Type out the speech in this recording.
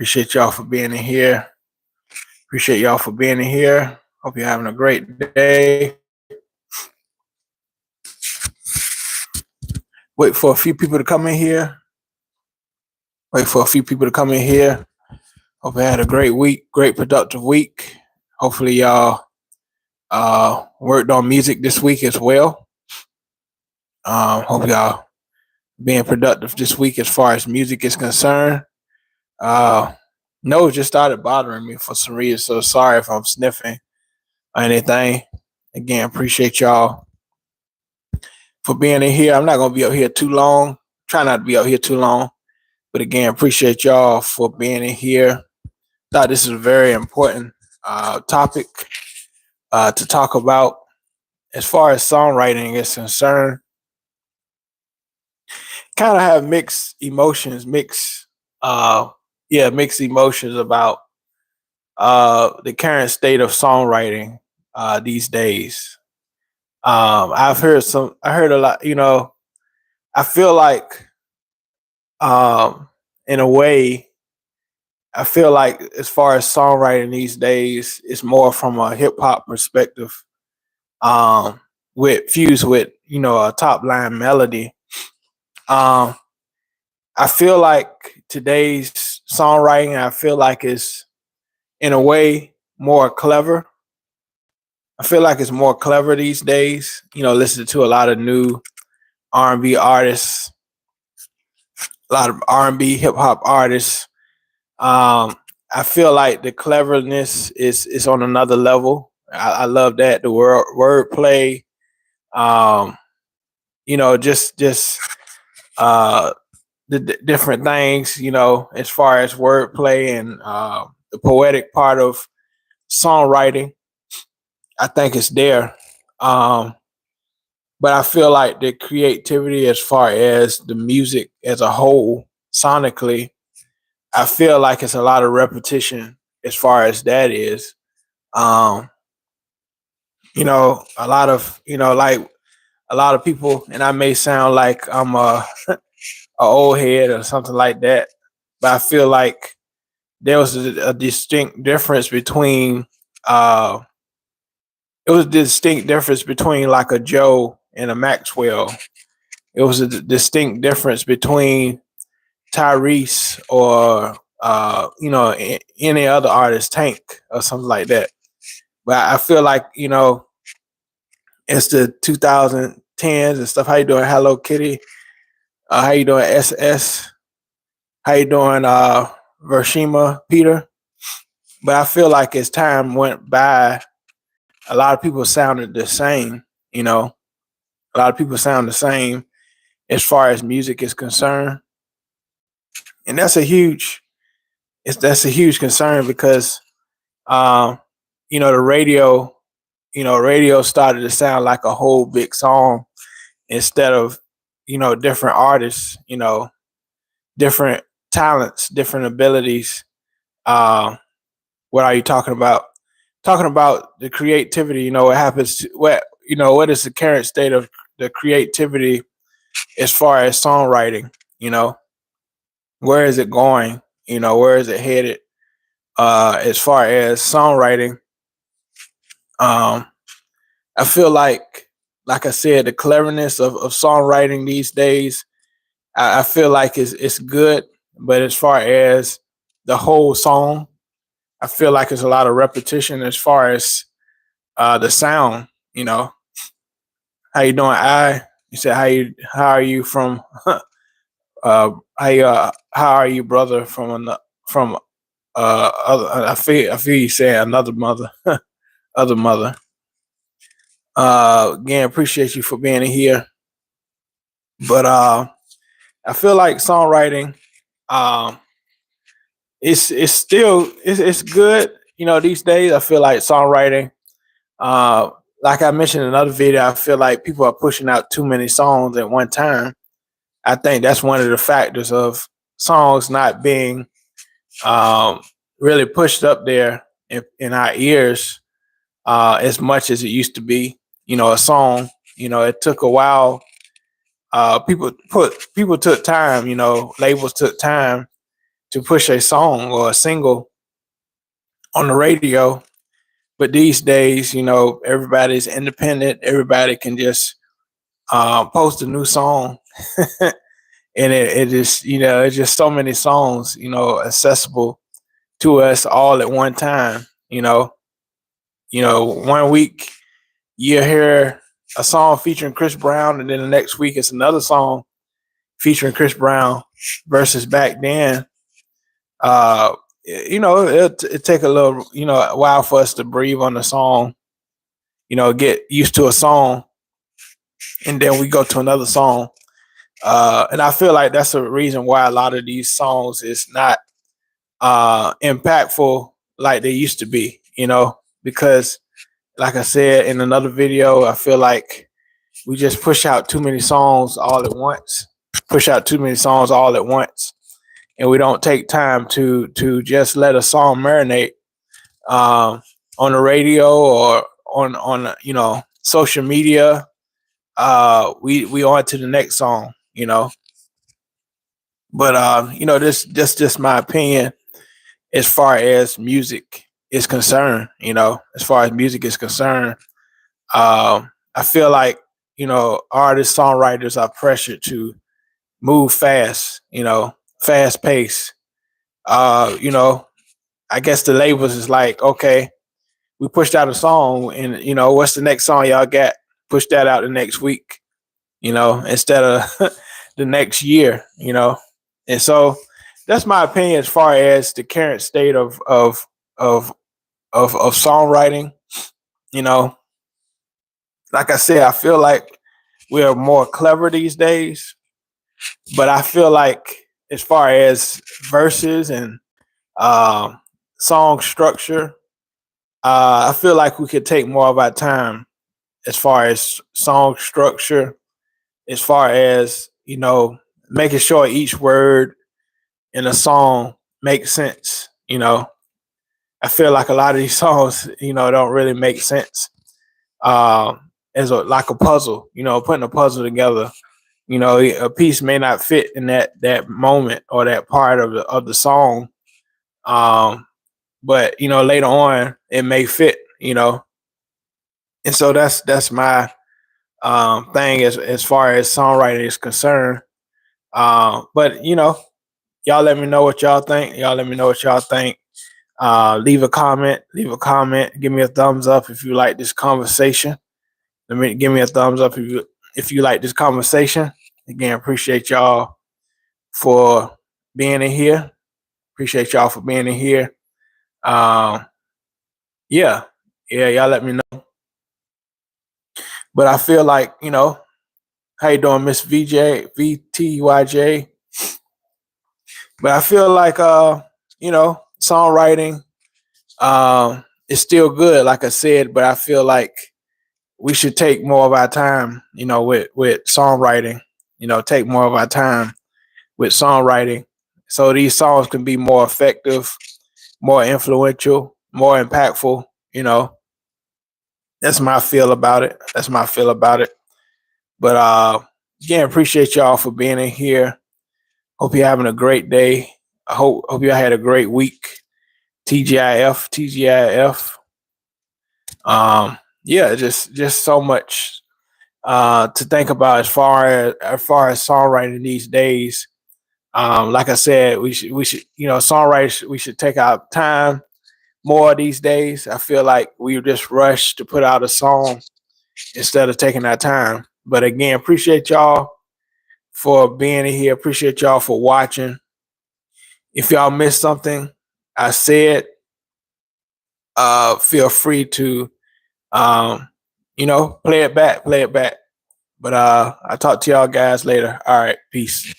Appreciate y'all for being in here. Appreciate y'all for being in here. Hope you're having a great day. Wait for a few people to come in here. Hope you had a great week, great productive week. Hopefully y'all worked on music this week as well. Hope y'all being productive this week as far as music is concerned. Nose just started bothering me for some reason, so sorry if I'm sniffing or anything. Again, appreciate y'all for being in here. I'm not gonna be up here too long. Try not to be up here too long. But again, appreciate y'all for being in here. Thought this is a very important topic to talk about as far as songwriting is concerned. Kind of have mixed emotions about the current state of songwriting these days. I heard a lot. I feel like, in a way, I feel like as far as songwriting these days, it's more from a hip hop perspective, with fused with a top line melody. Um, I feel like today's songwriting, I feel like is in a way more clever. I feel like it's more clever these days. Listen to a lot of new R&B artists, a lot of R&B hip hop artists. I feel like the cleverness is on another level. I love that the wordplay. Just the different things. As far as wordplay and the poetic part of songwriting, I think it's there. But I feel like the creativity as far as the music as a whole, sonically, I feel like it's a lot of repetition as far as that is. Um, a lot of, like a lot of people, and I may sound like I'm a old head or something like that, but I feel like there was a distinct difference between, like a Joe and a Maxwell. It was a distinct difference between Tyrese or any other artist, Tank or something like that. But I feel like it's the 2010s and stuff. How you doing, Hello Kitty? How you doing, SS? How you doing, Vershima Peter? But I feel like as time went by, a lot of people sounded the same. A lot of people sound the same as far as music is concerned, and that's a huge concern because the radio started to sound like a whole big song instead of different artists, different talents, different abilities. What are you talking about? Talking about the creativity. What happens to what is the current state of the creativity as far as songwriting? Where is it going? Where is it headed? As far as songwriting, um, I feel like I said, the cleverness of songwriting these days, I feel like it's good. But as far as the whole song, I feel like it's a lot of repetition as far as the sound. How you doing? You said how are you from? How are you, brother? From other, I feel you saying another mother, other mother. Again, appreciate you for being in here. But I feel like songwriting, um, it's still it's good. These days I feel like songwriting. Uh, like I mentioned in another video, I feel like people are pushing out too many songs at one time. I think that's one of the factors of songs not being um, really pushed up there in our ears as much as it used to be. A song. It took a while. People took time. Labels took time to push a song or a single on the radio. But these days, everybody's independent. Everybody can just post a new song, and it is, it's just so many songs, accessible to us all at one time. One week you hear a song featuring Chris Brown, and then the next week it's another song featuring Chris Brown. Versus back then, it take a little, a while for us to breathe on the song, get used to a song, and then we go to another song. And I feel like that's the reason why a lot of these songs is not impactful like they used to be, because like I said in another video, I feel like we just push out too many songs all at once, and we don't take time to just let a song marinate on the radio or on social media. We on to the next song, But this just my opinion as far as music is concerned. As far as music is concerned, I feel like artists, songwriters are pressured to move fast, fast pace. I guess the labels is like, okay, we pushed out a song, and what's the next song y'all got? Push that out the next week, instead of the next year, And so that's my opinion as far as the current state of songwriting. Like I said, I feel like we are more clever these days, but I feel like as far as verses and song structure, I feel like we could take more of our time as far as song structure, as far as making sure each word in a song makes sense. I feel like a lot of these songs, don't really make sense. Like a puzzle, putting a puzzle together. A piece may not fit in that moment or that part of the song, but later on it may fit. And so that's my thing as far as songwriting is concerned. But y'all let me know what y'all think. Leave a comment. Give me a thumbs up if you like this conversation. Give me a thumbs up if you like this conversation. Again, appreciate y'all for being in here. Yeah, y'all let me know. But I feel like, how you doing, Miss VTYJ? But I feel like songwriting is still good, like I said, but I feel like we should take more of our time, with songwriting, take more of our time with songwriting so these songs can be more effective, more influential, more impactful. That's my feel about it. But again, appreciate y'all for being in here. Hope you're having a great day. I hope y'all had a great week. TGIF. Yeah, just so much to think about as far as songwriting these days. Like I said, we should songwriters, we should take our time more these days. I feel like we just rush to put out a song instead of taking our time. But again, appreciate y'all for being in here. Appreciate y'all for watching. If y'all missed something I said, feel free to play it back. But I'll talk to y'all guys later. All right, peace.